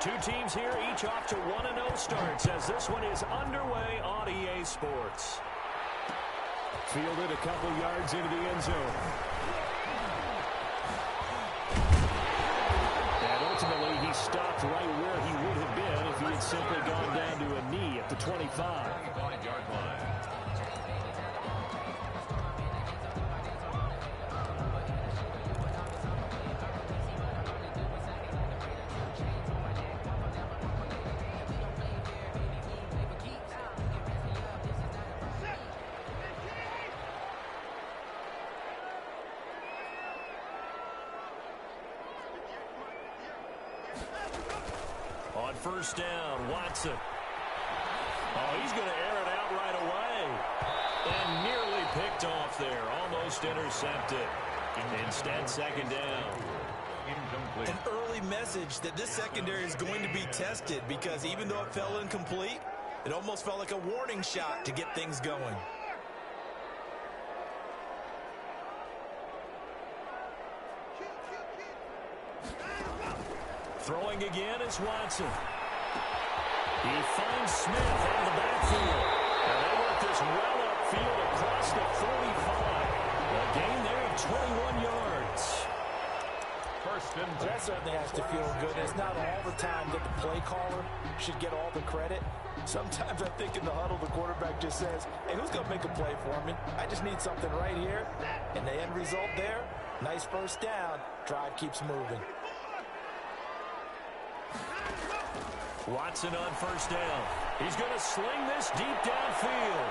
Two teams here, each off to 1-0 starts as this one is underway on EA Sports. Fielded a couple yards into the end zone. And ultimately, he stopped right where he would have been if he had simply gone down to a knee at the 25-yard line. On first down, Watson. Oh, he's going to air it out right away. And nearly picked off there. Almost intercepted. Instead, second down. Incomplete. An early message that this secondary is going to be tested because even though it fell incomplete, it almost felt like a warning shot to get things going. Throwing again is Watson. He finds Smith out of the backfield. And they work this well upfield across the 45. A gain there of 21 yards. First and 10. That certainly has to feel good. It's not all the time that the play caller should get all the credit. Sometimes I think in the huddle, the quarterback just says, hey, who's going to make a play for me? I just need something right here. And the end result there, nice first down. Drive keeps moving. Watson on first down. He's going to sling this deep downfield.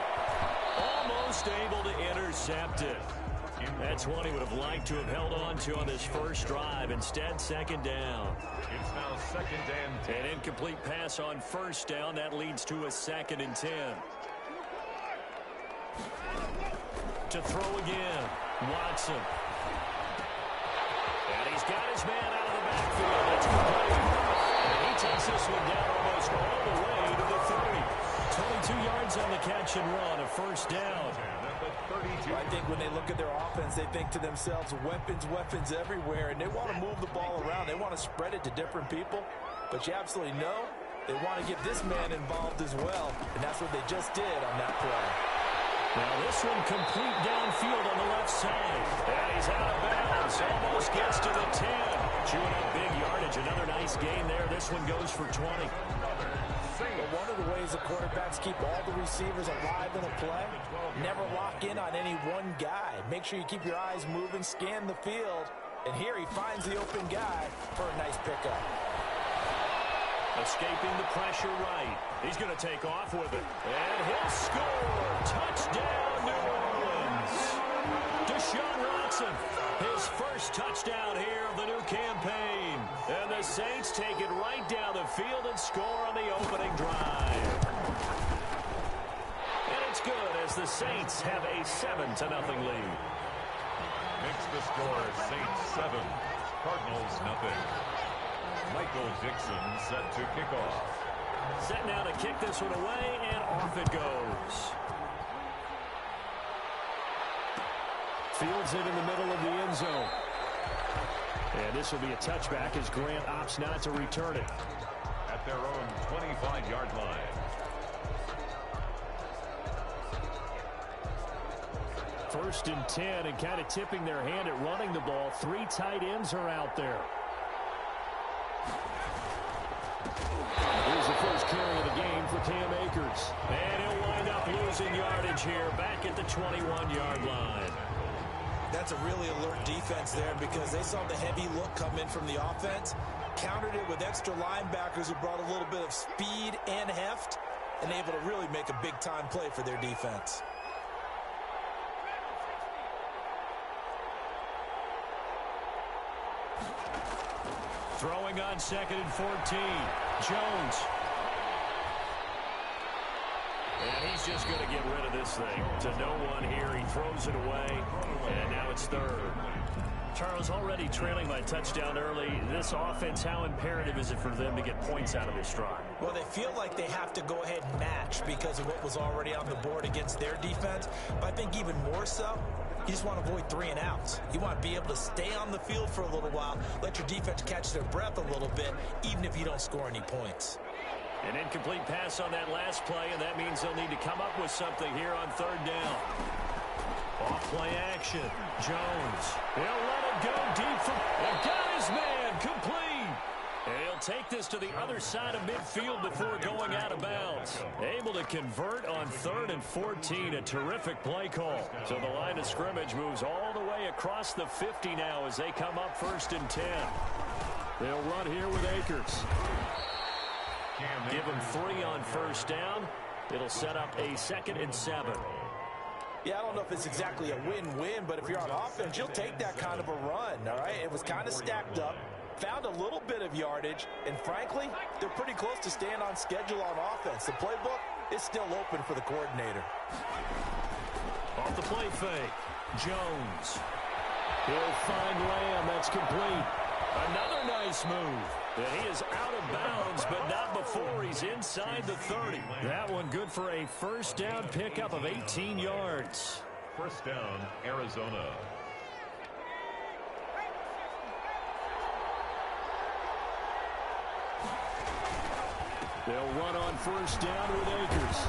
Almost able to intercept it. That's one he would have liked to have held on to on this first drive. Instead, second down. It's now second and 10. An incomplete pass on first down. That leads to a 2nd and 10. To throw again, Watson. And he's got his man out of the backfield. That's complete. And he takes this one down almost all the way to the 30. 22 yards on the catch and run, a first down. I think when they look at their offense, they think to themselves, weapons everywhere, and they want to move the ball around. They want to spread it to different people, but you absolutely know they want to get this man involved as well, and that's what they just did on that play. Now this one complete downfield on the left side. And he's out of bounds. Almost gets to the 10. Chewing up big yardage. Another nice gain there. This one goes for 20. Well, one of the ways the quarterbacks keep all the receivers alive in a play, never lock in on any one guy. Make sure you keep your eyes moving, scan the field. And here he finds the open guy for a nice pickup. Escaping the pressure right. He's going to take off with it. And he'll score. Touchdown, New Orleans. Deshaun Watson, his first touchdown here of the new campaign. And the Saints take it right down the field and score on the opening drive. And it's good as the Saints have a 7-0 lead. Makes the score Saints 7, Cardinals 0. Michael Dixon set to kick off. Set now to kick this one away, and off it goes. Fields it in the middle of the end zone. And this will be a touchback as Grant opts not to return it. At their own 25-yard line. First and 10, and kind of tipping their hand at running the ball. 3 tight ends are out there. Here's the first carry of the game for Cam Akers. And he'll wind up losing yardage here back at the 21-yard line. That's a really alert defense there because they saw the heavy look come in from the offense, countered it with extra linebackers who brought a little bit of speed and heft, and able to really make a big-time play for their defense. Throwing on 2nd and 14. Jones. And he's just going to get rid of this thing. To no one here. He throws it away. And now it's 3rd. Charles, already trailing by touchdown early. This offense, how imperative is it for them to get points out of this drive? Well, they feel like they have to go ahead and match because of what was already on the board against their defense. But I think even more so, You just want to avoid 3 and outs. You want to be able to stay on the field for a little while, let your defense catch their breath a little bit, even if you don't score any points. An incomplete pass on that last play, and that means they'll need to come up with something here on 3rd down. Off-play action. Jones. He'll let it go deep from... And got his man complete. And he'll take this to the other side of midfield before going out of bounds. Able to convert on 3rd and 14. A terrific play call. So the line of scrimmage moves all the way across the 50 now as they come up 1st and 10. They'll run here with Akers. Give him 3 on 1st down. It'll set up a 2nd and 7. Yeah, I don't know if it's exactly a win-win, but if you're on offense, you'll take that kind of a run, all right? It was kind of stacked up, found a little bit of yardage, and frankly, they're pretty close to staying on schedule on offense. The playbook is still open for the coordinator. Off the play fake, Jones. He'll find Lamb. That's complete. Another nice move. And he is out of bounds, but not before he's inside the 30. That one good for a 1st down pickup of 18 yards. 1st down, Arizona. They'll run on 1st down with Akers.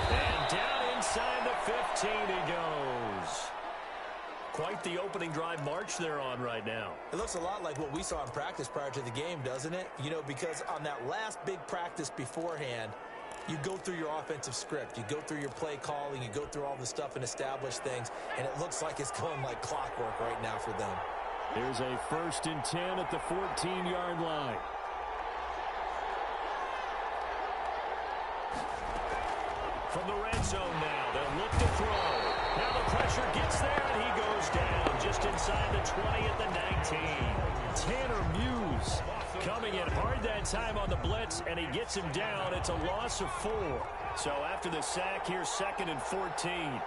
And down inside the 15 he goes. Quite the opening drive march they're on right now. It looks a lot like what we saw in practice prior to the game, doesn't it? You know, because on that last big practice beforehand, you go through your offensive script. You go through your play calling. You go through all the stuff and establish things. And it looks like it's going like clockwork right now for them. Here's a 1st and 10 at the 14-yard line. From the red zone now, they'll look to throw. Now the pressure gets there, and he goes down just inside the 20 at the 19. Tanner Muse coming in hard that time on the blitz, and he gets him down. It's a loss of 4. So after the sack, here's 2nd and 14.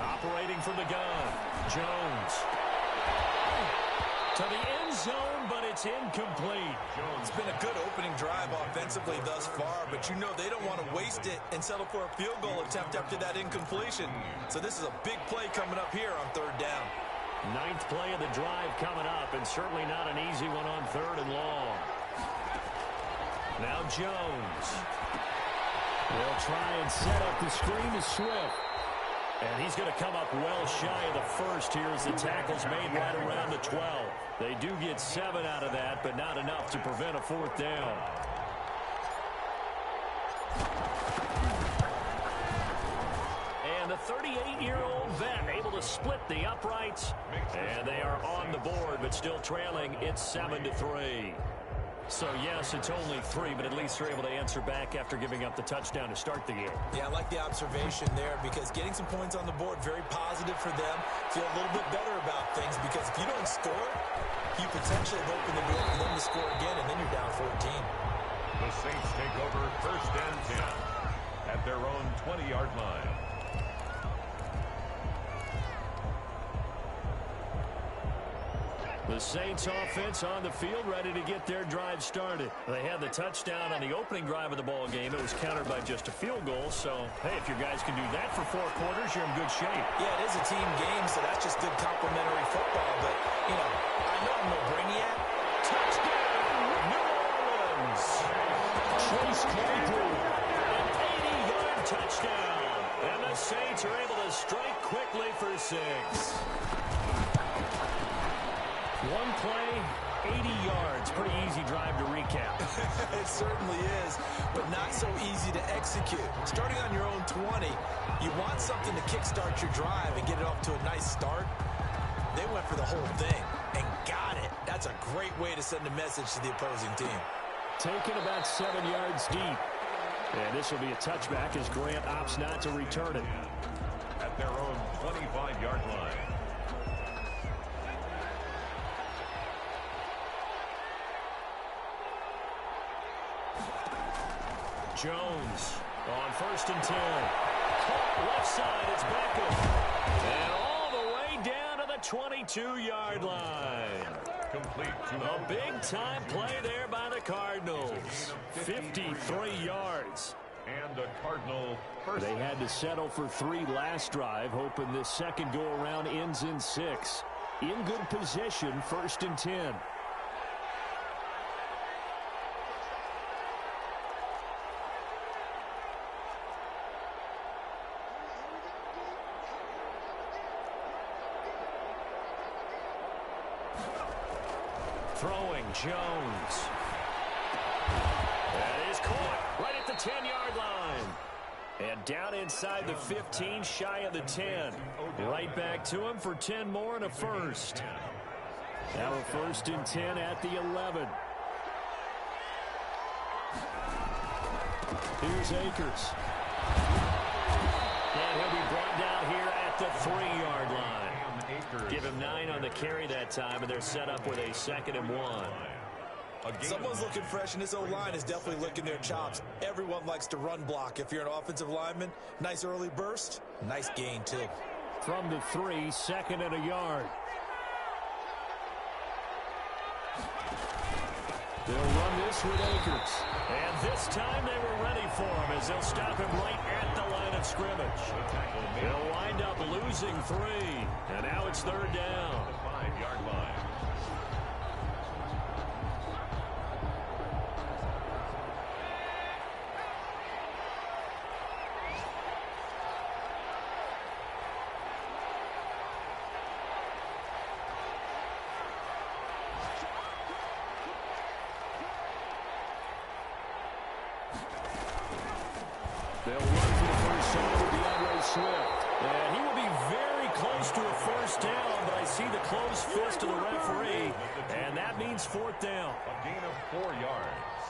Operating from the gun, Jones. To the end zone, but it's incomplete. It's been a good opening drive offensively thus far, but you know they don't want to waste it and settle for a field goal attempt after that incompletion. So this is a big play coming up here on 3rd down. 9th play of the drive coming up, and certainly not an easy one on 3rd and long. Now Jones. They'll try and set up the screen to Swift. And he's going to come up well shy of the 1st here as the tackle's made right around the 12. They do get 7 out of that, but not enough to prevent a 4th down. And the 38-year-old vet able to split the uprights. And they are on the board, but still trailing. It's 7-3. So, yes, it's only 3, but at least they're able to answer back after giving up the touchdown to start the game. Yeah, I like the observation there because getting some points on the board, very positive for them. Feel a little bit better about things because if you don't score, you potentially have opened the door for them to score again, and then you're down 14. The Saints take over 1st and 10 at their own 20-yard line. The Saints offense on the field, ready to get their drive started. They had the touchdown on the opening drive of the ball game. It was countered by just a field goal. So, hey, if your guys can do that for 4 quarters, you're in good shape. Yeah, it is a team game, so that's just good complimentary football. But, you know, I know I'm no brainiac. Touchdown, New Orleans. Chase Claypool, an 80-yard touchdown. And the Saints are able to strike quickly for 6. One play, 80 yards. Pretty easy drive to recap. It certainly is, but not so easy to execute. Starting on your own 20, you want something to kickstart your drive and get it off to a nice start. They went for the whole thing and got it. That's a great way to send a message to the opposing team. Taken about 7 yards deep. And this will be a touchback as Grant opts not to return it. At their own 25-yard line. Jones on 1st and 10. Left side, it's Beckham. And all the way down to the 22-yard line. Complete to A big-time play there by the Cardinals. 53 yards. And a Cardinal first. They had to settle for 3 last drive, hoping this second go-around ends in 6. In good position, 1st and 10. Throwing Jones. That is caught right at the 10-yard line. And down inside the 15, shy of the 10. Right back to him for 10 more and a first. Now a 1st and 10 at the 11. Here's Akers. And he'll be brought down here at the 3-yard line. Give him 9 on the carry that time, and they're set up with a 2nd and 1. Someone's looking fresh, and this O-line is definitely licking their chops. Everyone likes to run block. If you're an offensive lineman, nice early burst, nice gain, too. From the 3, 2nd and a yard. They'll run this with Akers. And this time they were ready for him as they'll stop him right at the line of scrimmage. They'll wind up losing 3. And now it's 3rd down. 5-yard line. They'll run for the first time with DeAndre Swift. And he will be very close to a 1st down, but I see the closed fist of the referee, and that means 4th down. A gain of 4 yards.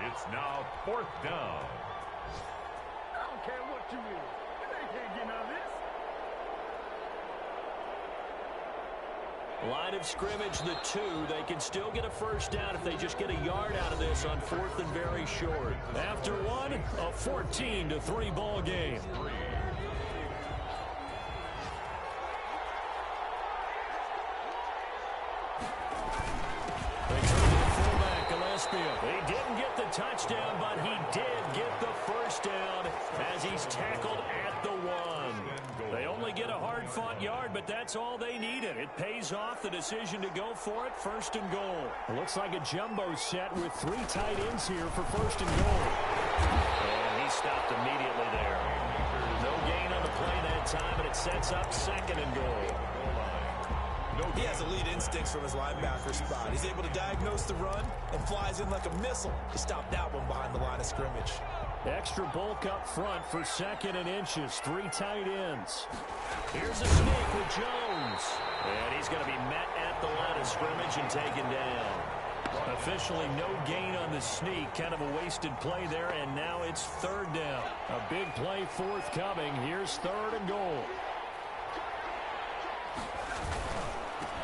It's now 4th down. I don't care what you is. They can't get none of this. Line of scrimmage, the 2. They can still get a 1st down if they just get a yard out of this on 4th and very short. After 1, a 14-3 ball game. They turn to fullback Gillespie. He didn't get the touchdown, but he did get the 1st down as he's tackled at the 1. They only get a hard-fought yard, but that's all they needed. It pays off the decision to go for it, 1st and goal. It looks like a jumbo set with 3 tight ends here for 1st and goal. And he stopped immediately there. No gain on the play that time, and it sets up 2nd and goal. He has elite instincts from his linebacker spot. He's able to diagnose the run and flies in like a missile to stop that one behind the line of scrimmage. Extra bulk up front for 2nd and inches. 3 tight ends. Here's a sneak with Jones. And he's going to be met at the line of scrimmage and taken down. Officially no gain on the sneak. Kind of a wasted play there, and now it's 3rd down. A big play forthcoming. Here's 3rd and goal.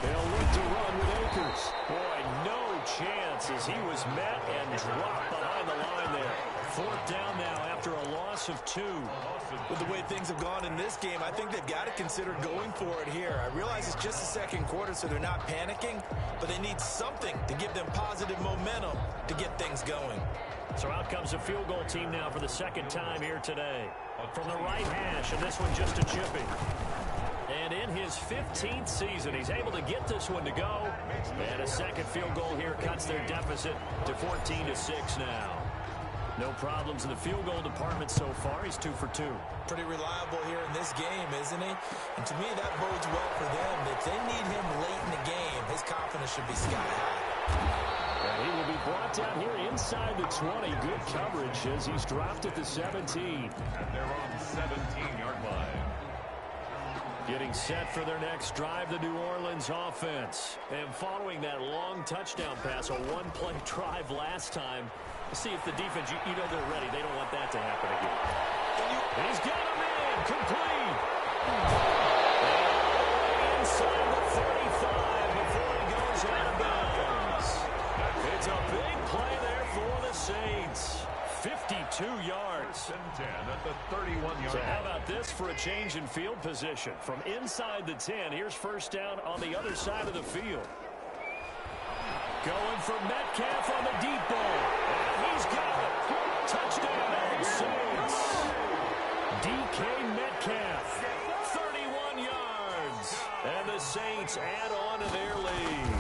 They'll look to run with Akers. Boy, no chance as he was met and dropped behind the line there. 4th down now after a loss of 2. With the way things have gone in this game, I think they've got to consider going for it here. I realize it's just the 2nd quarter, so they're not panicking, but they need something to give them positive momentum to get things going. So out comes a field goal team now for the 2nd time here today. From the right hash, and this one just a chippy. And in his 15th season, he's able to get this one to go. And a 2nd field goal here cuts their deficit to 14-6 now. No problems in the field goal department so far. He's 2 for 2. Pretty reliable here in this game, isn't he? And to me, that bodes well for them. If they need him late in the game, his confidence should be sky high. And he will be brought down here inside the 20. Good coverage as he's dropped at the 17. At their own 17-yard line. Getting set for their next drive, the New Orleans offense. And following that long touchdown pass, a 1-play drive last time, see if the defense, you know they're ready. They don't want that to happen again. And he's got him in, complete. And inside the 35 before he goes out of bounds. It's a big play there for the Saints. 52 yards. 10 at the 31-yard So how line. about this for a change in field position? From inside the 10, here's 1st down on the other side of the field. Going for Metcalf on the deep ball. And he's got it. Touchdown, Saints. DK Metcalf, 31 yards. And the Saints add on to their lead.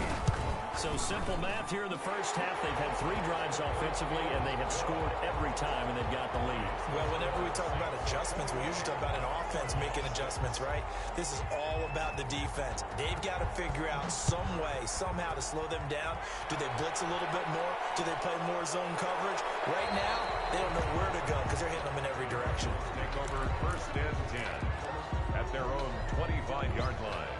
So simple math here in the first half. They've had 3 drives offensively, and they have scored every time, and they've got the lead. Well, whenever we talk about adjustments, we usually talk about an offense making adjustments, right? This is all about the defense. They've got to figure out some way, somehow to slow them down. Do they blitz a little bit more? Do they play more zone coverage? Right now, they don't know where to go because they're hitting them in every direction. Take over first and 10 at their own 25-yard line.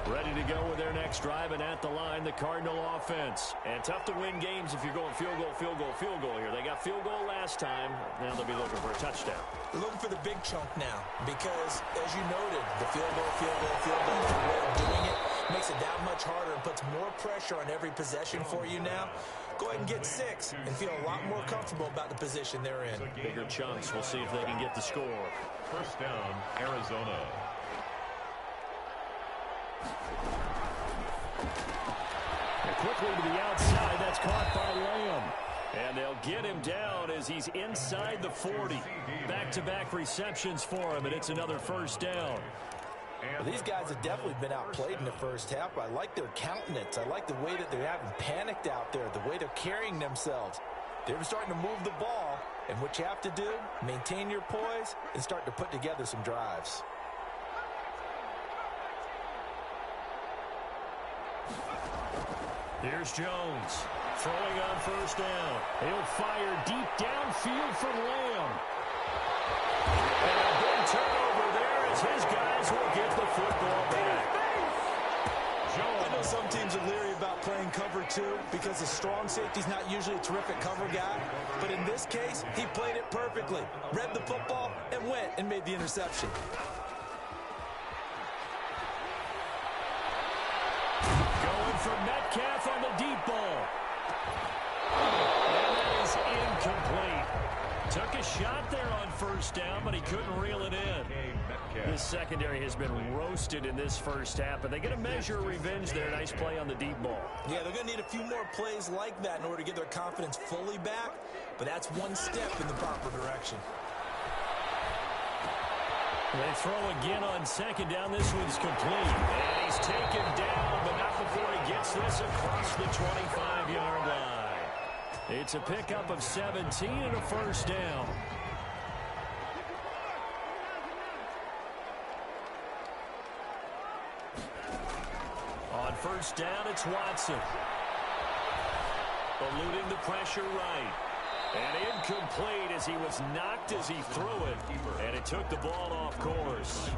Ready to go with their next drive, and at the line, the Cardinal offense. And tough to win games if you're going field goal, field goal, field goal here. They got field goal last time. Now they'll be looking for a touchdown. They're looking for the big chunk now because, as you noted, the field goal, field goal, field goal, the way of doing it makes it that much harder and puts more pressure on every possession for you now. Go ahead and get 6 and feel a lot more comfortable about the position they're in. Bigger chunks. We'll see if they can get the score. First down, Arizona. Quickly to the outside. That's caught by Lamb. And they'll get him down as he's inside the 40. Back-to-back receptions for him, and it's another first down. Well, these guys have definitely been outplayed in the first half. I like their countenance. I like the way that they haven't panicked out there, the way they're carrying themselves. They're starting to move the ball, and what you have to do, maintain your poise and start to put together some drives. Here's Jones throwing on first down. He'll fire deep downfield for Lamb. And a big turnover there as his guys will get the football back. I know some teams are leery about playing cover 2 because the strong safety's not usually a terrific cover guy. But in this case, he played it perfectly. Read the football and went and made the interception. For Metcalf on the deep ball. And that is incomplete. Took a shot there on first down, but he couldn't reel it in. This secondary has been roasted in this first half, but they get a measure of revenge there. Nice play on the deep ball. Yeah, they're going to need a few more plays like that in order to get their confidence fully back, but that's one step in the proper direction. They throw again on second down. This one's complete. And he's taken down, but not before he gets this across the 25-yard line. It's a pickup of 17 and a first down. On first down, it's Watson. Eluding the pressure right. And incomplete as he was knocked as he threw it. And it took the ball off course.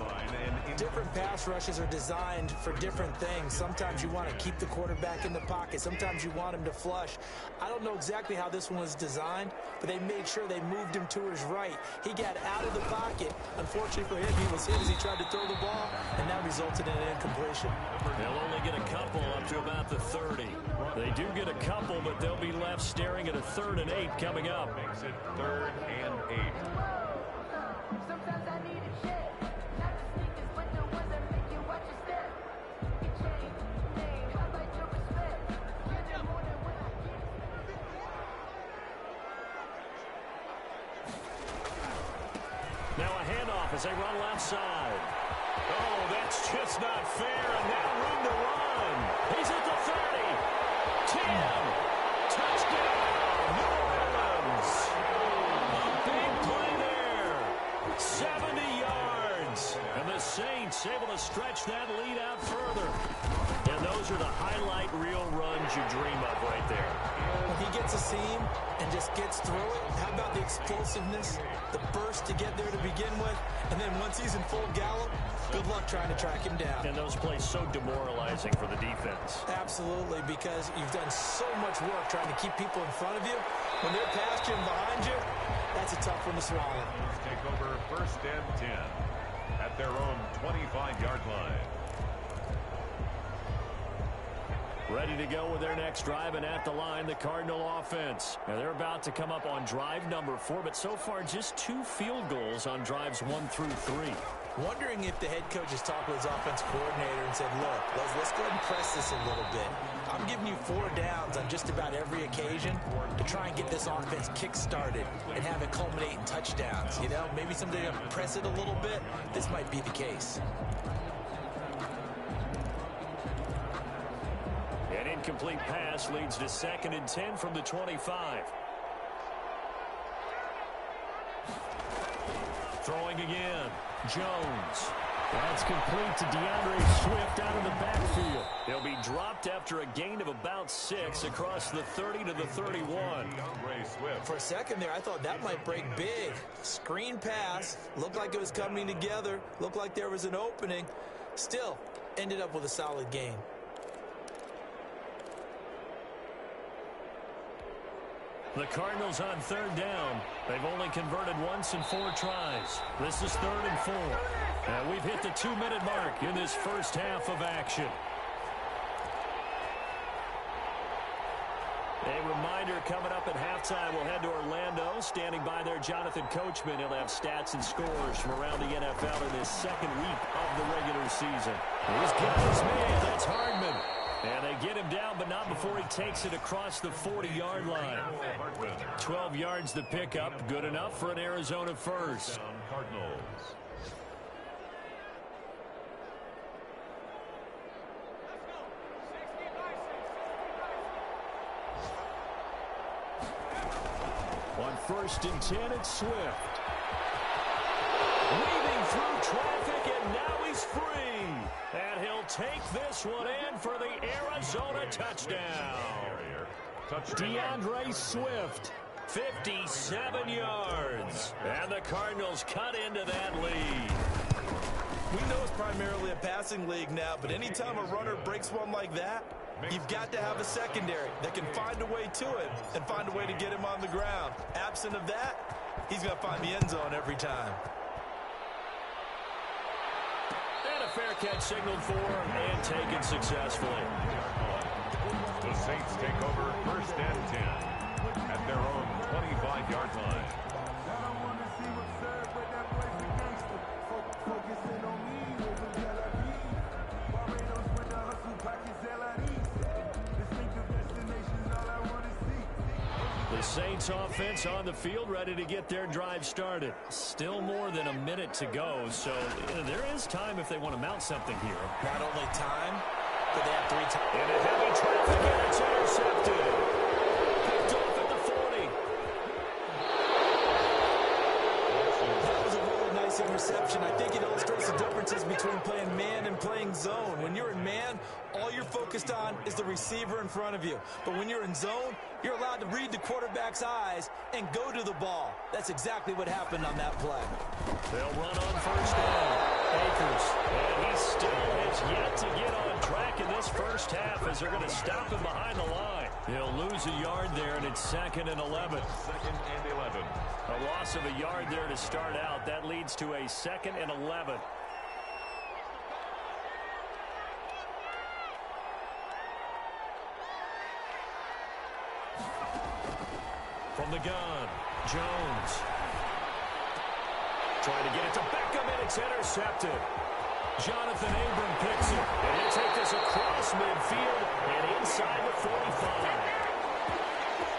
Different pass rushes are designed for different things. Sometimes you want to keep the quarterback in the pocket. Sometimes you want him to flush. I don't know exactly how this one was designed, but they made sure they moved him to his right. He got out of the pocket. Unfortunately for him, he was hit as he tried to throw the ball, and that resulted in an incompletion. They'll only get a couple up to about the 30. They do get a couple, but they'll be left staring at a 3rd and 8 coming up. Makes it 3rd and 8. Sometimes I need a check. Not the sneakers, but the ones that make you watch your step. You change your name, I like your respect. You're the more than when I get. Now a handoff as they run left side. Oh, that's just not fair, and now room to run. He's at the 30. 10. Touchdown, New Orleans. A big play there. 70 yards. And the Saints able to stretch that lead out further. And those are the highlight reel runs you dream of right there. When he gets a seam and just gets through it, how about the explosiveness, the burst to get there to begin with, and then once he's in full gallop, good luck trying to track him down. And those plays so demoralizing for the defense. Absolutely, because you've done so much work trying to keep people in front of you. When they're past you and behind you, that's a tough one to swallow. Take over first and 10 at their own 25-yard line. Ready to go with their next drive, and at the line, the Cardinal offense. Now they're about to come up on drive number 4, but so far just 2 field goals on drives 1 through 3. Wondering if the head coach has talked with his offense coordinator and said, look, let's go ahead and press this a little bit. I'm giving you 4 downs on just about every occasion to try and get this offense kick-started and have it culminate in touchdowns. You know, maybe someday to press it a little bit. This might be the case. An incomplete pass leads to 2nd and 10 from the 25. Throwing again. Jones. That's complete to DeAndre Swift out of the backfield. He'll be dropped after a gain of about 6 across the 30 to the 31. For a second there, I thought that might break big. Screen pass. Looked like it was coming together. Looked like there was an opening. Still, ended up with a solid game. The Cardinals on 3rd down. They've only converted once in 4 tries. This is 3rd and 4. And we've hit the 2-minute mark in this first half of action. A reminder coming up at halftime, we'll head to Orlando. Standing by there, Jonathan Coachman. He'll have stats and scores from around the NFL in his 2nd week of the regular season. He's got his man. That's Hardman. And they get him down, but not before he takes it across the 40-yard line. 12 yards to pick up. Good enough for an Arizona first. Cardinals. On 1st and 10, it's Swift. Weaving through traffic, and now he's free. And he'll take this one in for the Arizona touchdown. DeAndre Swift, 57 yards. And the Cardinals cut into that lead. We know it's primarily a passing league now, but anytime a runner breaks one like that, you've got to have a secondary that can find a way to it and find a way to get him on the ground. Absent of that, he's going to find the end zone every time. And a fair catch signaled for and taken successfully. The Saints take over 1st and 10 at their own 25-yard line. The Saints offense on the field, ready to get their drive started. Still more than a minute to go, so there is time if they want to mount something here. Not only time, but they have 3 times. In a heavy traffic, and it's intercepted. Picked off at the 40. That was a really nice interception. I think it illustrates the differences between playing man and playing zone. When you're in man, all you're focused on is the receiver in front of you. But when you're in zone, you're allowed to read the quarterback's eyes and go to the ball. That's exactly what happened on that play. They'll run on 1st down. Akers. And he still has yet to get on track in this first half as they're going to stop him behind the line. He'll lose a yard there, and it's 2nd and 11. 2nd and 11. A loss of a yard there to start out. That leads to a 2nd and 11. From the gun, Jones. Trying to get it to Beckham, and it's intercepted. Jonathan Abram picks it, and he'll take this across midfield and inside the 45.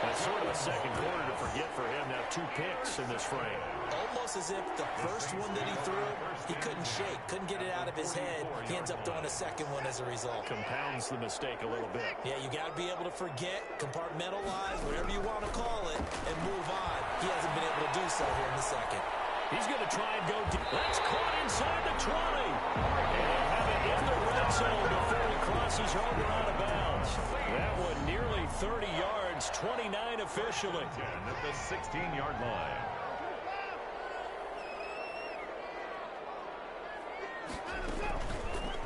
That's sort of a second quarter to forget for him. Now 2 picks in this frame. Almost as if the first one that he threw, he couldn't shake, couldn't get it out of his head. He ends up throwing a second one as a result. Compounds the mistake a little bit. Yeah, you got to be able to forget, compartmentalize, whatever you want to call it, and move on. He hasn't been able to do so here in the second. He's going to try and go deep. That's caught inside the 20. And he'll have it in the red zone before he crosses over out of bounds. That one nearly 30 yards, 29 officially. 10 at the 16-yard line.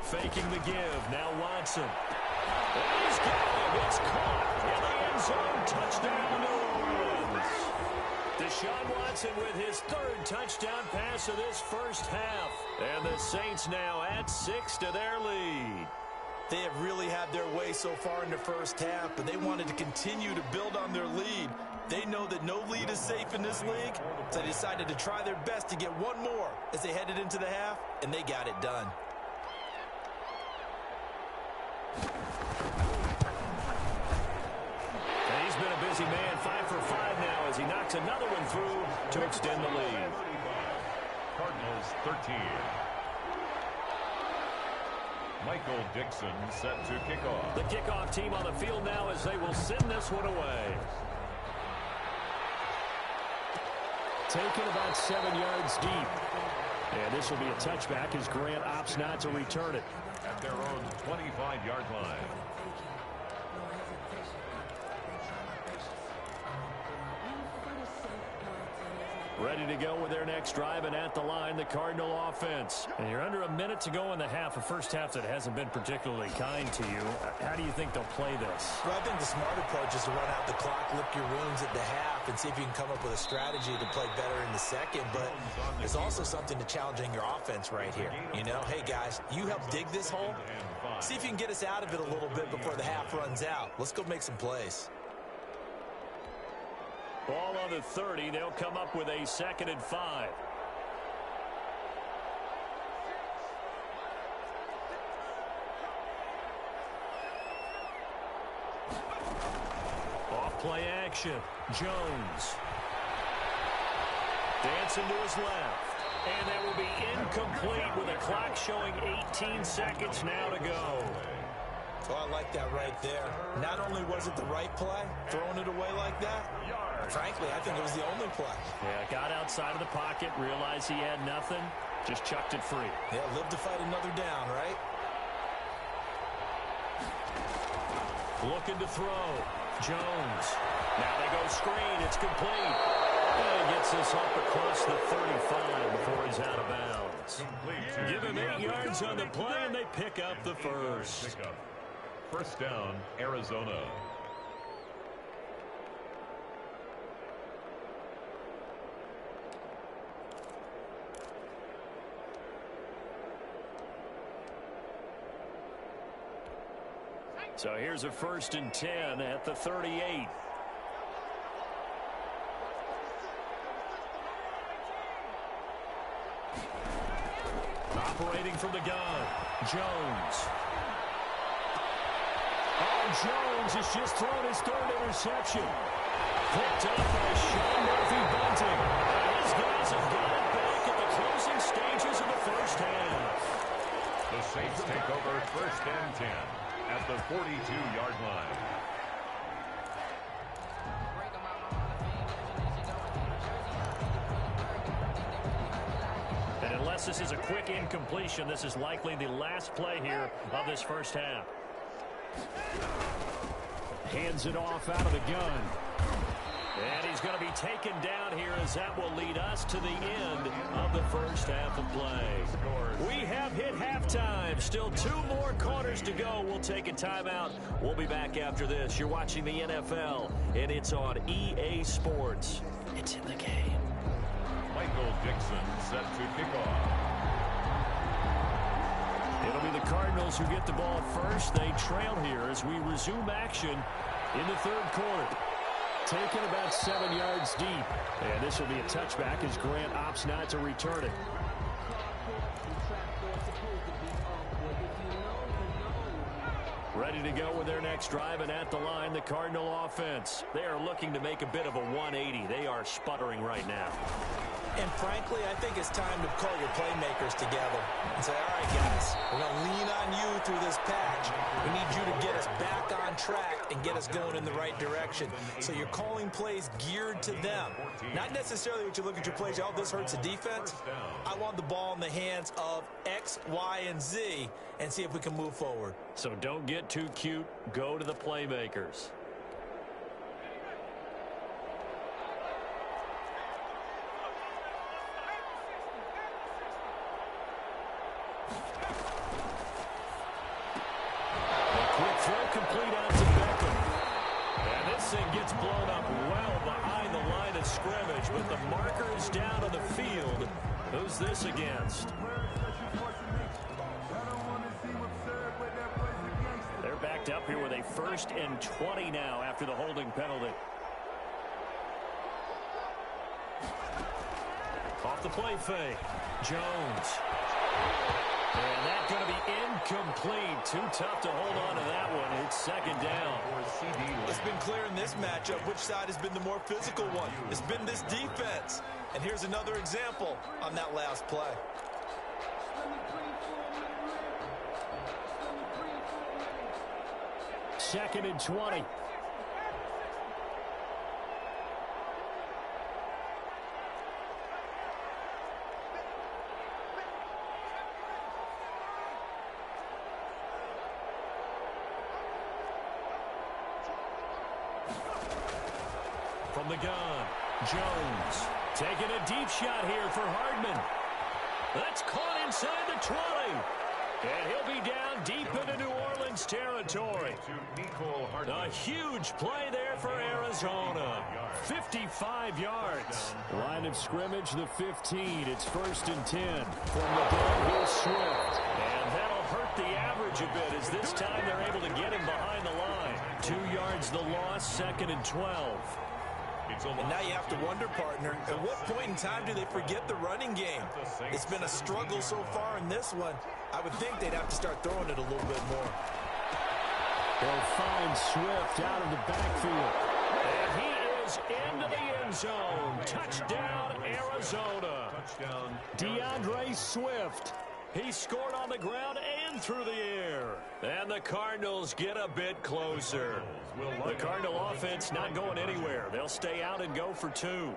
Faking the give. Now Watson. And he's got him. It's caught in the end zone. Touchdown, New Orleans. Deshaun Watson with his 3rd touchdown pass of this first half. And the Saints now add 6 to their lead. They have really had their way so far in the first half, but they wanted to continue to build on their lead. They know that no lead is safe in this league, so they decided to try their best to get one more as they headed into the half, and they got it done. And he's been a busy man, 5 for 5 now as he knocks another one through to extend the lead. Cardinals 13. Michael Dixon set to kick off. The kickoff team on the field now as they will send this one away. Taken about 7 yards deep. And this will be a touchback as Grant opts not to return it. At their own 25-yard line. Ready to go with their next drive, and at the line, the Cardinal offense. And you're under a minute to go in the half, a first half that hasn't been particularly kind to you. How do you think they'll play this? Well, I think the smart approach is to run out the clock, lick your wounds at the half, and see if you can come up with a strategy to play better in the second. But there's also something to challenging your offense right here. You know, hey, guys, you help dig this hole. See if you can get us out of it a little bit before the half runs out. Let's go make some plays. Ball on the 30. They'll come up with a 2nd and 5. Off play action. Jones. Dancing to his left. And that will be incomplete with a clock showing 18 seconds now to go. Oh, I like that right there. Not only was it the right play, throwing it away like that, frankly, I think it was the only play. Yeah, got outside of the pocket, realized he had nothing, just chucked it free. Yeah, live to fight another down, right? Looking to throw. Jones. Now they go screen. It's complete. And he gets this up across the 35 before he's out of bounds. Give him 8 yards on the play, and they pick up the first. First down, Arizona. So here's a 1st and 10 at the 38. Operating from the gun, Jones. Oh, Jones has just thrown his 3rd interception. Picked up by Sean Murphy-Bunting. His guys have got it back at the closing stages of the first half. The Saints take over 1st and 10 at the 42-yard line. And unless this is a quick incompletion, this is likely the last play here of this first half. Hands it off out of the gun. And he's going to be taken down here as that will lead us to the end of the first half of play. We have hit halftime. Still 2 more quarters to go. We'll take a timeout. We'll be back after this. You're watching the NFL, and it's on EA Sports. It's in the game. Michael Dixon set to kick off. It'll be the Cardinals who get the ball first. They trail here as we resume action in the 3rd quarter. Taken about 7 yards deep. And this will be a touchback as Grant opts not to return it. Ready to go with their next drive, and at the line, the Cardinal offense. They are looking to make a bit of a 180. They are sputtering right now. And frankly, I think it's time to call your playmakers together and say, all right, guys, we're going to lean on you through this patch. We need you to get us back on track and get us going in the right direction. So you're calling plays geared to them. Not necessarily what you look at your plays, oh, this hurts the defense. I want the ball in the hands of X, Y, and Z and see if we can move forward. So don't get too cute. Go to the playmakers. Complete out to Beckham. And this thing gets blown up well behind the line of scrimmage, but the marker is down on the field. Who's this against? They're backed up here with a 1st and 20 now after the holding penalty. the play fake. Jones. And that's going to be incomplete. Too tough to hold on to that one. It's second down. It's been clear in this matchup which side has been the more physical one. It's been this defense. And here's another example on that last play. Second and 20. From the gun, Jones taking a deep shot here for Hardman. That's caught inside the 20. And he'll be down deep into New Orleans territory. A huge play there for Arizona. 55 yards. Line of scrimmage, the 15. It's first and 10. From the downhill Swift. And that'll hurt the average a bit as this time they're able to get him behind the line. 2 yards the loss, second and 12. And now you have to wonder, partner, at what point in time do they forget the running game? It's been a struggle so far in this one. I would think they'd have to start throwing it a little bit more. They'll find Swift out of the backfield. And he is into the end zone. Touchdown, Arizona. DeAndre Swift. He scored on the ground and through the air. And the Cardinals get a bit closer. The Cardinal offense not going anywhere. They'll stay out and go for 2.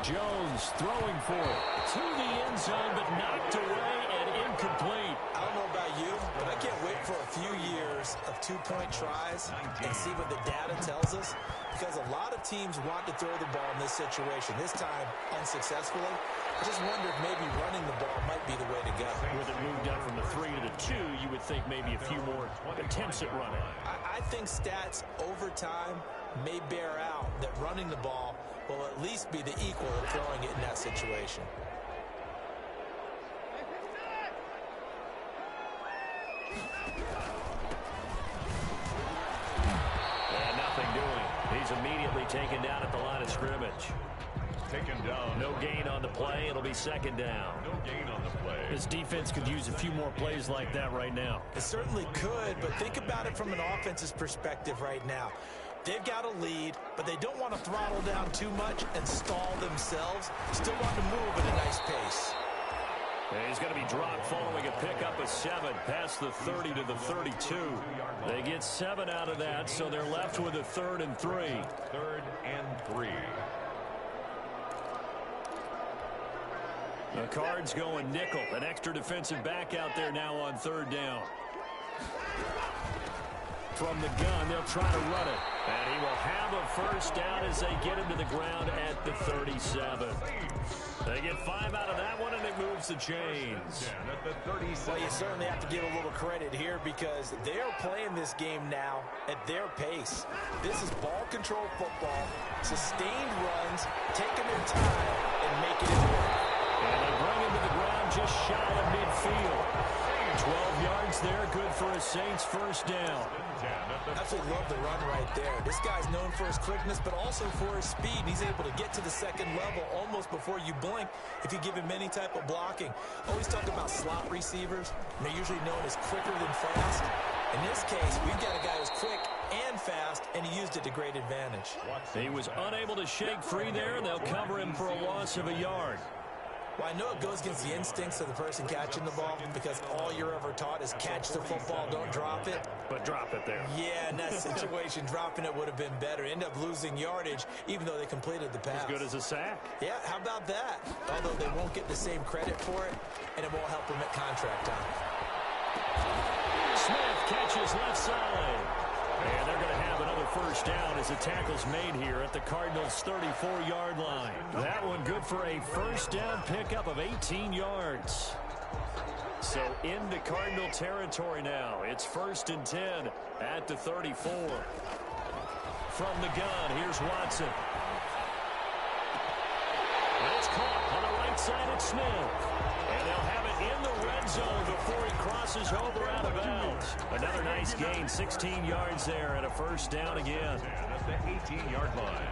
Jones throwing for it. To the end zone, but knocked away and incomplete. I don't know about you, but I can't wait for a few years of two-point tries and see what the data tells us, because a lot of teams want to throw the ball in this situation, this time unsuccessfully. I just wonder if maybe running the ball might be the way to go. With it moved up from the 3 to the 2, you would think maybe a few more attempts at running. I think stats over time may bear out that running the ball will at least be the equal of throwing it in that situation. And nothing doing. He's immediately taken down at the line of scrimmage. Taken down. No gain on the play. It'll be second down. No gain on the play. This defense could use a few more plays like that right now. It certainly could, but think about it from an offense's perspective right now. They've got a lead, but they don't want to throttle down too much and stall themselves. Still want to move at a nice pace. And he's going to be dropped following a pickup of 7 past the 30 to the 32. They get 7 out of that, so they're left with a 3rd and 3. 3rd and 3. The Cards going nickel. An extra defensive back out there now on 3rd down. From the gun, they'll try to run it. And he will have a first down as they get him to the ground at the 37. They get 5 out of that one, and it moves the chains. Well, you certainly have to give a little credit here because they're playing this game now at their pace. This is ball control football, sustained runs, taking their time, and making it work. And they bring him to the ground just shy of midfield. 12 yards there, good for a Saints first down. Absolutely love the run right there. This guy's known for his quickness, but also for his speed. He's able to get to the second level almost before you blink if you give him any type of blocking. Always talk about slot receivers, and they're usually known as quicker than fast. In this case, we've got a guy who's quick and fast, and he used it to great advantage. He was unable to shake free there, and they'll cover him for a loss of a yard. Well, I know it goes against the instincts of the person catching the ball because all you're ever taught is catch the football, don't drop it. But drop it there. Yeah, in that situation, dropping it would have been better. End up losing yardage, even though they completed the pass. As good as a sack. Yeah, how about that? Although they won't get the same credit for it, and it won't help them at contract time. Smith catches left side. And they're going to have another first down as the tackle's made here at the Cardinals' 34-yard line. That one good for a first down pickup of 18 yards. So into Cardinal territory now. It's 1st and 10 at the 34. From the gun, here's Watson. And it's caught on the right side at Smith. And And they'll have it in the red zone before he crosses over out of bounds. Another nice gain, 16 yards there and a first down again. At the 18-yard line.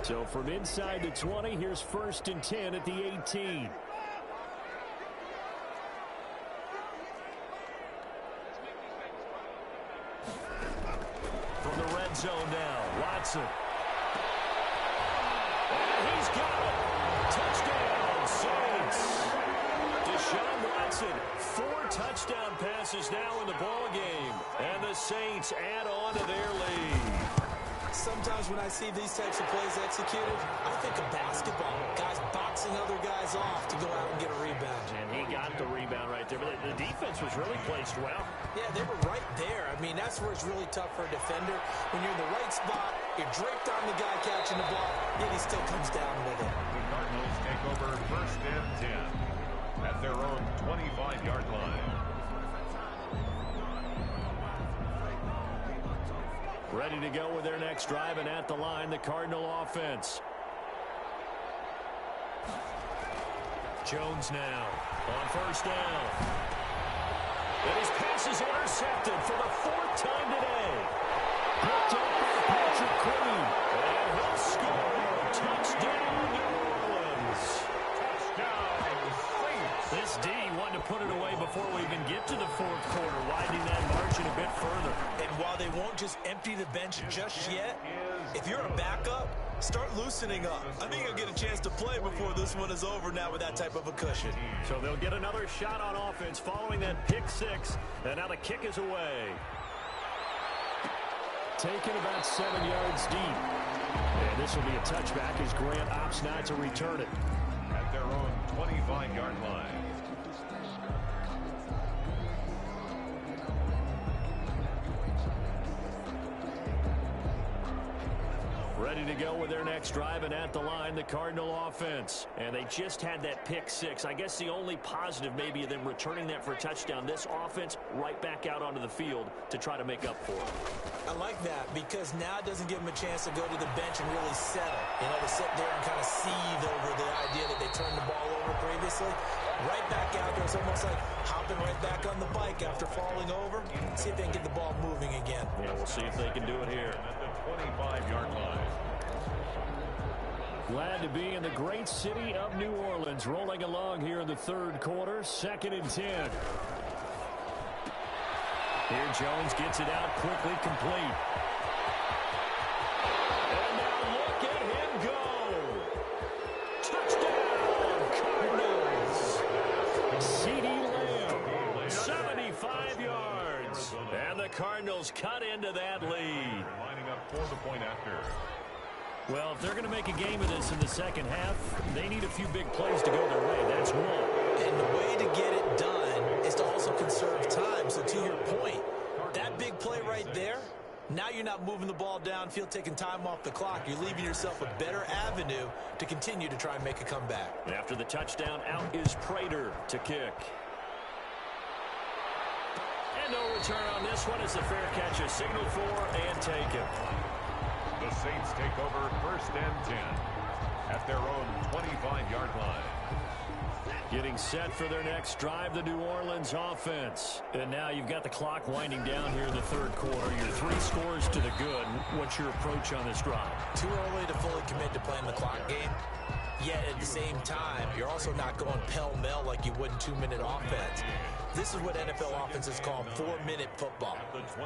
So from inside the 20, here's 1st and 10 at the 18. From the red zone now, Watson. And he's got it. Touchdown, Saints. Deshaun Watson, 4 touchdown passes now in the ball game. And the Saints add on to their lead. Sometimes when I see these types of plays executed, I think of basketball. Guys boxing other guys off to go out and get a rebound. And he got the rebound right there. But the defense was really placed well. Yeah, they were right there. I mean, that's where it's really tough for a defender. When you're in the right spot, you're draped on the guy catching the ball, yet he still comes down with it. The Cardinals take over 1st and 10 at their own 25-yard line. Ready to go with their next drive, and at the line, the Cardinal offense. Jones now on 1st down. And his pass is intercepted for the 4th time today. Picked up by Patrick Queen. And he'll score. Touchdown, New Orleans. This D wanted to put it away before we even get to the 4th quarter, widening that margin a bit further. And while they won't just empty the bench just yet, if you're a backup, start loosening up. I think you'll get a chance to play before this one is over now with that type of a cushion. So they'll get another shot on offense following that pick 6. And now the kick is away. Taken about 7 yards deep. And this will be a touchback as Grant opts not to return it. At their own 25-yard line. Ready to go with their next drive, and at the line, the Cardinal offense. And they just had that pick 6. I guess the only positive maybe of them returning that for a touchdown. This offense right back out onto the field to try to make up for it. I like that because now it doesn't give them a chance to go to the bench and really settle. You know, to sit there and kind of seethe over the idea that they turned the ball over previously. Right back out there. It's almost like hopping right back on the bike after falling over. See if they can get the ball moving again. Yeah, we'll see if they can do it here. At the 25-yard line. Glad to be in the great city of New Orleans, rolling along here in the 3rd quarter, 2nd and 10. Here Jones gets it out quickly, complete. And now look at him go. Touchdown, Cardinals. CeeDee Lamb, 75 yards. And the Cardinals cut into that lead. Lining up for the point after. Well, if they're going to make a game of this in the 2nd half, they need a few big plays to go their way. That's one. And the way to get it done is to also conserve time. So to your point, that big play right there, now you're not moving the ball downfield, taking time off the clock. You're leaving yourself a better avenue to continue to try and make a comeback. And after the touchdown, out is Prater to kick. And no return on this one as the fair catch is signaled for and taken. The Saints take over 1st and 10 at their own 25-yard line. Getting set for their next drive, the New Orleans offense. And now you've got the clock winding down here in the 3rd quarter. Your 3 scores to the good. What's your approach on this drive? Too early to fully commit to playing the clock game. Yet at the same time, you're also not going pell-mell like you would in 2-minute offense. This is what NFL offenses call 4-minute football.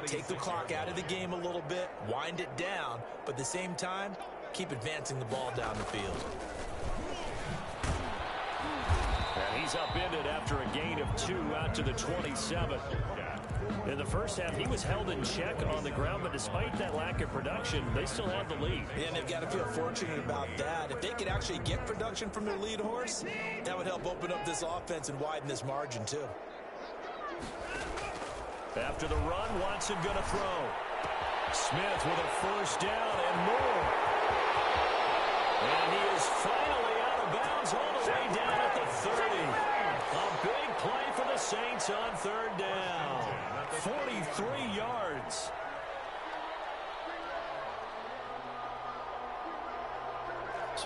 Take the clock out of the game a little bit, wind it down, but at the same time, keep advancing the ball down the field. And he's upended after a gain of 2 out to the 27. In the first half, he was held in check on the ground, but despite that lack of production, they still have the lead. Yeah, and they've got to feel fortunate about that. If they could actually get production from their lead horse, that would help open up this offense and widen this margin, too. After the run, Watson going to throw. Smith with a 1st down and more. And he is finally out of bounds all the way down at the 30. A big play for the Saints on 3rd down. 43 yards.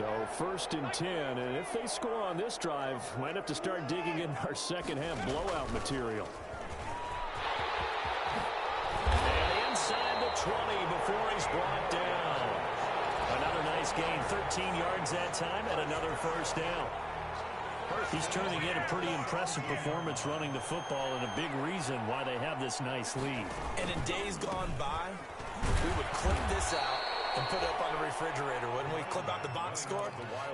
So 1st and 10, and if they score on this drive, might have to start digging in our second half blowout material. And inside the 20 before he's brought down. Another nice gain, 13 yards that time, and another 1st down. He's turning in a pretty impressive performance running the football, and a big reason why they have this nice lead. And in days gone by, we would clip this out and put it up on the refrigerator, wouldn't we? Clip out the box score.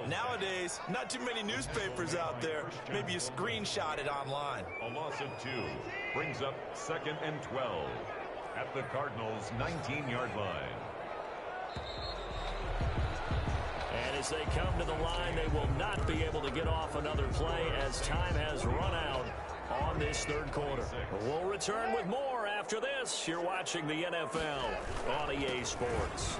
Nowadays, not too many newspapers out there. Maybe you screenshot it online. A loss of 2 brings up 2nd and 12 at the Cardinals' 19-yard line. And as they come to the line, they will not be able to get off another play as time has run out on this 3rd quarter. We'll return with more after this. You're watching the NFL on EA Sports.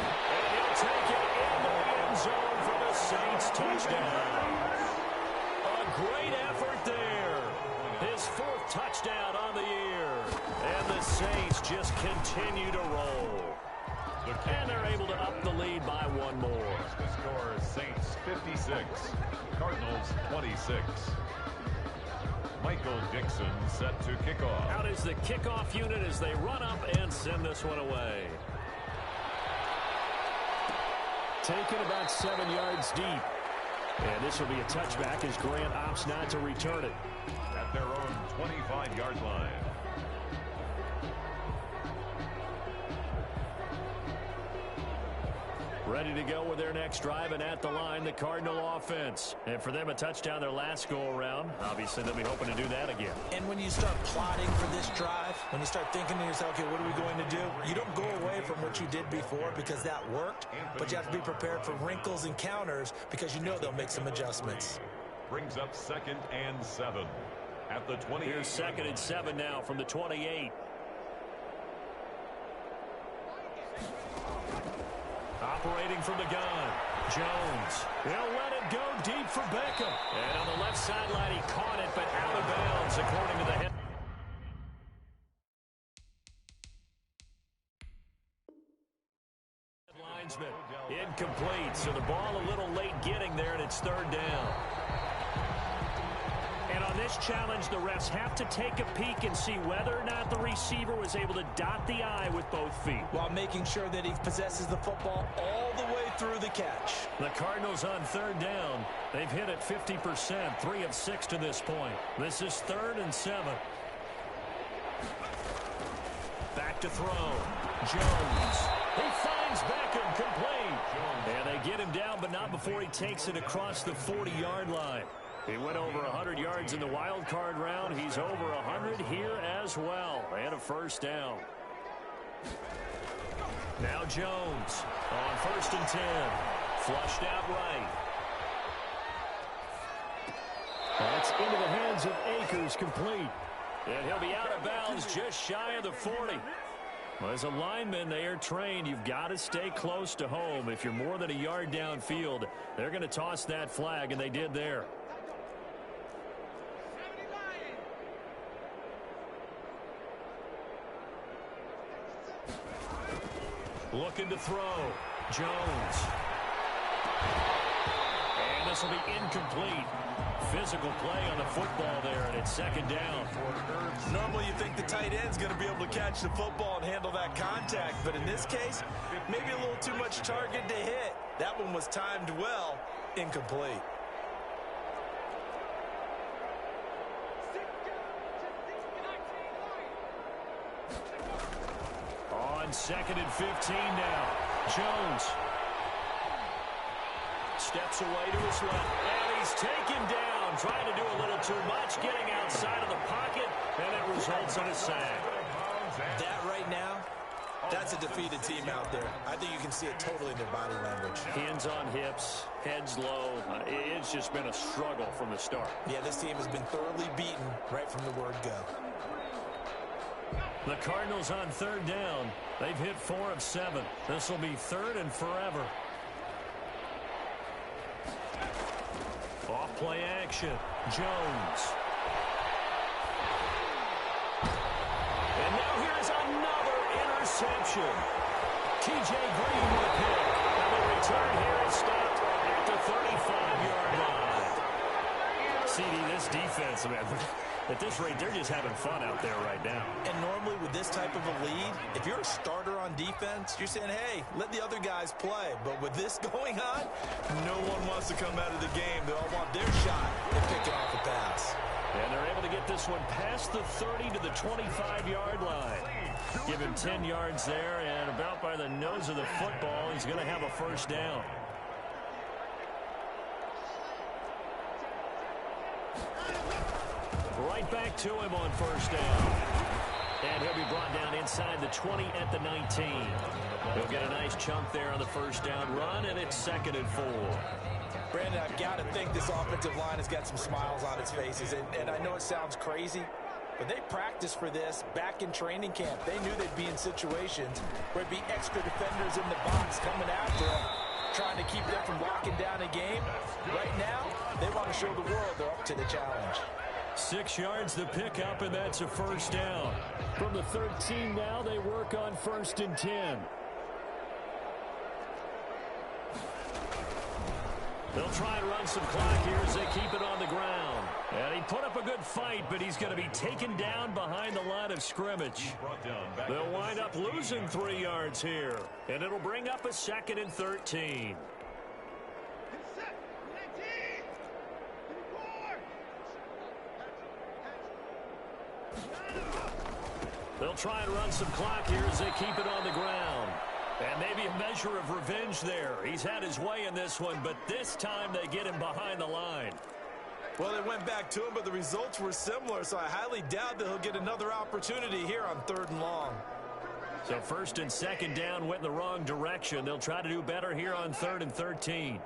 And he'll take it into the end zone for the Saints touchdown. A great effort there. His 4th touchdown on the year. And the Saints just continue to roll. And they're able to up the lead by 1 more. The score is Saints 56, Cardinals 26. Michael Dixon set to kick off. Out is the kickoff unit as they run up and send this one away. Taken about 7 yards deep. And this will be a touchback as Grant opts not to return it. At their own 25-yard line. Ready to go with their next drive, and at the line, the Cardinal offense. And for them, a touchdown their last go-around. Obviously, they'll be hoping to do that again. And when you start plotting for this drive, when you start thinking to yourself, okay, what are we going to do? You don't go away from what you did before because that worked, but you have to be prepared for wrinkles and counters because you know they'll make some adjustments. Brings up 2nd and 7 at the 20. Here's 2nd and 7 now from the 28. Operating from the gun, Jones. He'll let it go deep for Beckham. And on the left sideline, he caught it, but out of bounds, according to the head. Linesman, incomplete. So the ball a little late getting there, and it's 3rd down. And on this challenge, the refs have to take a peek and see whether or not the receiver was able to dot the I with both feet. While making sure that he possesses the football all the way through the catch. The Cardinals on 3rd down. They've hit it 50%, 3 of 6 to this point. This is 3rd and 7. Back to throw. Jones. He finds Beckham complete. And they get him down, but not before he takes it across the 40-yard line. He went over 100 yards in the wild card round. He's over 100 here as well. And a 1st down. Now Jones on 1st and 10. Flushed out right. That's into the hands of Akers, complete. And he'll be out of bounds just shy of the 40. Well, as a lineman, they are trained. You've got to stay close to home. If you're more than a yard downfield, they're going to toss that flag, and they did there. Looking to throw. Jones. And this will be incomplete. Physical play on the football there, and it's 2nd down. Normally you think the tight end's going to be able to catch the football and handle that contact, but in this case, maybe a little too much target to hit. That one was timed well, incomplete. On 2nd and 15 now. Jones steps away to his left, and he's taken down, trying to do a little too much, getting outside of the pocket, and it results in a sack. That right now, that's a defeated team out there. I think you can see it totally in their body language. Hands on hips, heads low. It's just been a struggle from the start. Yeah, this team has been thoroughly beaten right from the word go. The Cardinals on 3rd down. They've hit 4 of 7. This will be 3rd and forever. Off play action. Jones. And now here's another interception. T.J. Green with a pick. And the return here is stopped at the 35-yard line. CD, this defense, man, at this rate, they're just having fun out there right now. And normally with this type of a lead, if you're a starter on defense, you're saying, hey, let the other guys play. But with this going on, no one wants to come out of the game. They all want their shot at picking off the pass. And they're able to get this one past the 30 to the 25-yard line. Give him 10 yards there, and about by the nose of the football, he's going to have a first down. Right back to him on first down. And he'll be brought down inside the 20 at the 19. He'll get a nice chunk there on the first down run, and it's 2nd and 4. Brandon, I've got to think this offensive line has got some smiles on its faces. And I know it sounds crazy, but they practiced for this back in training camp. They knew they'd be in situations where it'd be extra defenders in the box coming after them, trying to keep them from locking down a game. Right now, they want to show the world they're up to the challenge. 6 yards the pickup, and that's a first down. From the 13 now, they work on 1st and 10. They'll try and run some clock here as they keep it on the ground. And he put up a good fight, but he's going to be taken down behind the line of scrimmage. They'll wind up losing 3 yards here. And it'll bring up a 2nd and 13. They'll try and run some clock here as they keep it on the ground. And maybe a measure of revenge there. He's had his way in this one, but this time they get him behind the line. Well, they went back to him, but the results were similar, so I highly doubt that he'll get another opportunity here on 3rd and long. So 1st and 2nd down went in the wrong direction. They'll try to do better here on 3rd and 13.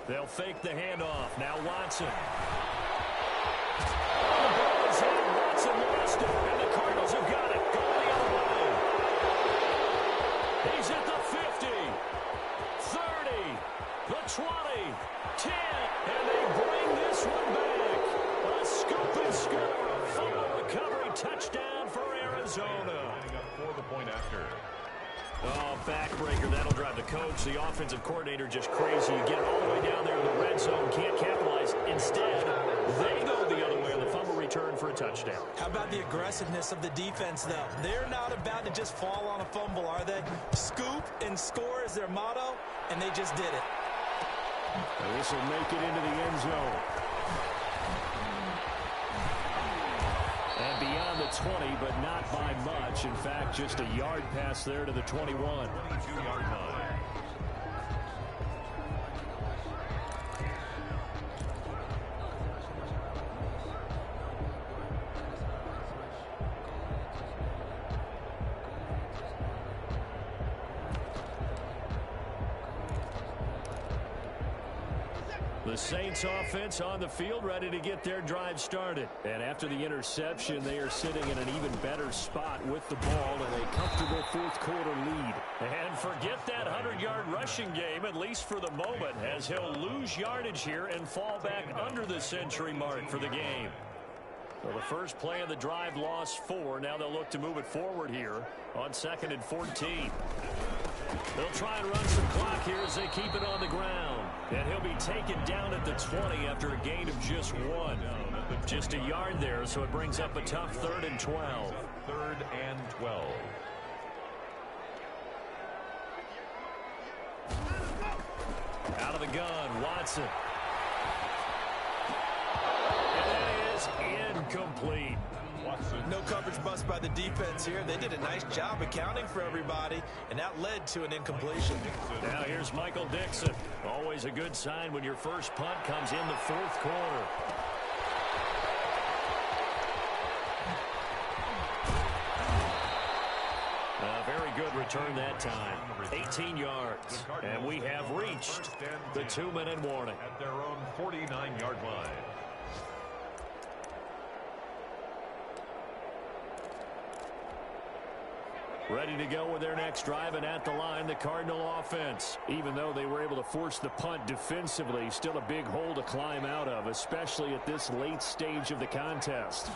They'll fake the handoff. Now Watson. Watson lost it, and the Cardinals have got it. Going the other way. He's at the 50, 30, the 20, 10, and they bring this one back. A scoop and score. Fumble recovery touchdown for Arizona. For the point after. Oh, backbreaker. That'll drive the coach, the offensive coordinator, just crazy. You get it all the way down there in the red zone, can't capitalize. Instead, they go the other way on the fumble return for a touchdown. How about the aggressiveness of the defense, though? They're not about to just fall on a fumble, are they? Scoop and score is their motto, and they just did it. And this will make it into the end zone. And beyond the 20, but not by much. In fact, just a yard pass there to the 21. 22-yard line. The Saints offense on the field, ready to get their drive started. And after the interception, they are sitting in an even better spot with the ball and a comfortable 4th quarter lead. And forget that 100-yard rushing game, at least for the moment, as he'll lose yardage here and fall back under the century mark for the game. Well, the first play of the drive lost 4. Now they'll look to move it forward here on 2nd and 14. They'll try and run some clock here as they keep it on the ground. And he'll be taken down at the 20 after a gain of just 1. Just a yard there, so it brings up a tough 3rd and 12. 3rd and 12. Out of the gun, Watson. And that is incomplete. No coverage bust by the defense here. They did a nice job accounting for everybody, and that led to an incompletion. Now here's Michael Dixon. Always a good sign when your first punt comes in the 4th quarter. A very good return that time. 18 yards. And we have reached the 2-minute warning. At their own 49-yard line. Ready to go with their next drive, and at the line, the Cardinal offense. Even though they were able to force the punt defensively, still a big hole to climb out of, especially at this late stage of the contest.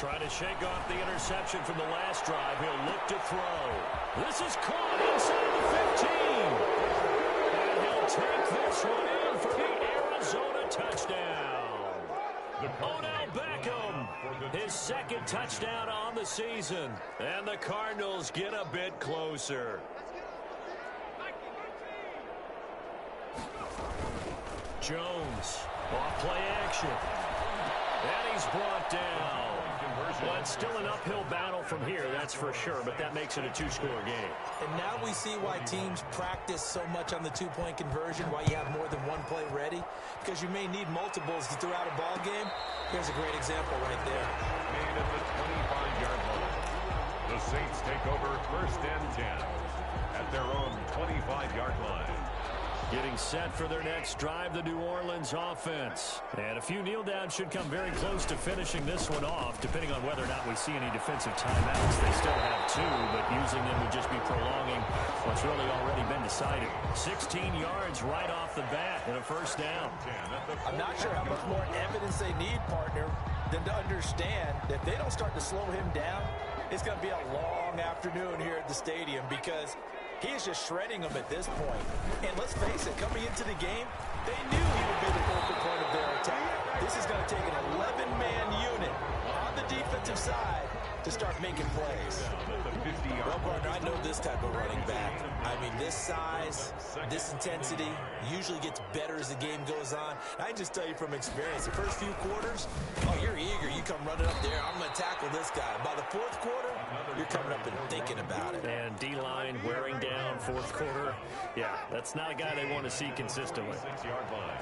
Trying to shake off the interception from the last drive. He'll look to throw. This is caught inside the 15. And he'll take this one in for the Arizona touchdown. Odell Beckham, his second touchdown on the season. And the Cardinals get a bit closer. Jones, off play action. And he's brought down. Well, it's still an uphill battle from here, that's for sure, but that makes it a two-score game. And now we see why teams practice so much on the two-point conversion, why you have more than one play ready, because you may need multiples throughout a ball game. Here's a great example right there. Made at the 25-yard line. The Saints take over 1st and 10 at their own 25-yard line. Getting set for their next drive, the New Orleans offense. And a few kneel downs should come very close to finishing this one off, depending on whether or not we see any defensive timeouts. They still have 2, but using them would just be prolonging what's really already been decided. 16 yards right off the bat and a first down. I'm not sure how much more evidence they need, partner, than to understand that if they don't start to slow him down, it's going to be a long afternoon here at the stadium because he is just shredding them at this point. And let's face it, coming into the game, they knew he would be the focal point of their attack. This is going to take an 11-man unit on the defensive side to start making plays. Well, partner, I know this type of running back. I mean, this size, this intensity usually gets better as the game goes on. I can just tell you from experience, the first few quarters, oh, you're eager. You come running up there, I'm going to tackle this guy. By the fourth quarter, you're coming up and thinking about it. And D-line wearing down fourth quarter. Yeah, that's not a guy they want to see consistently. 6-yard line.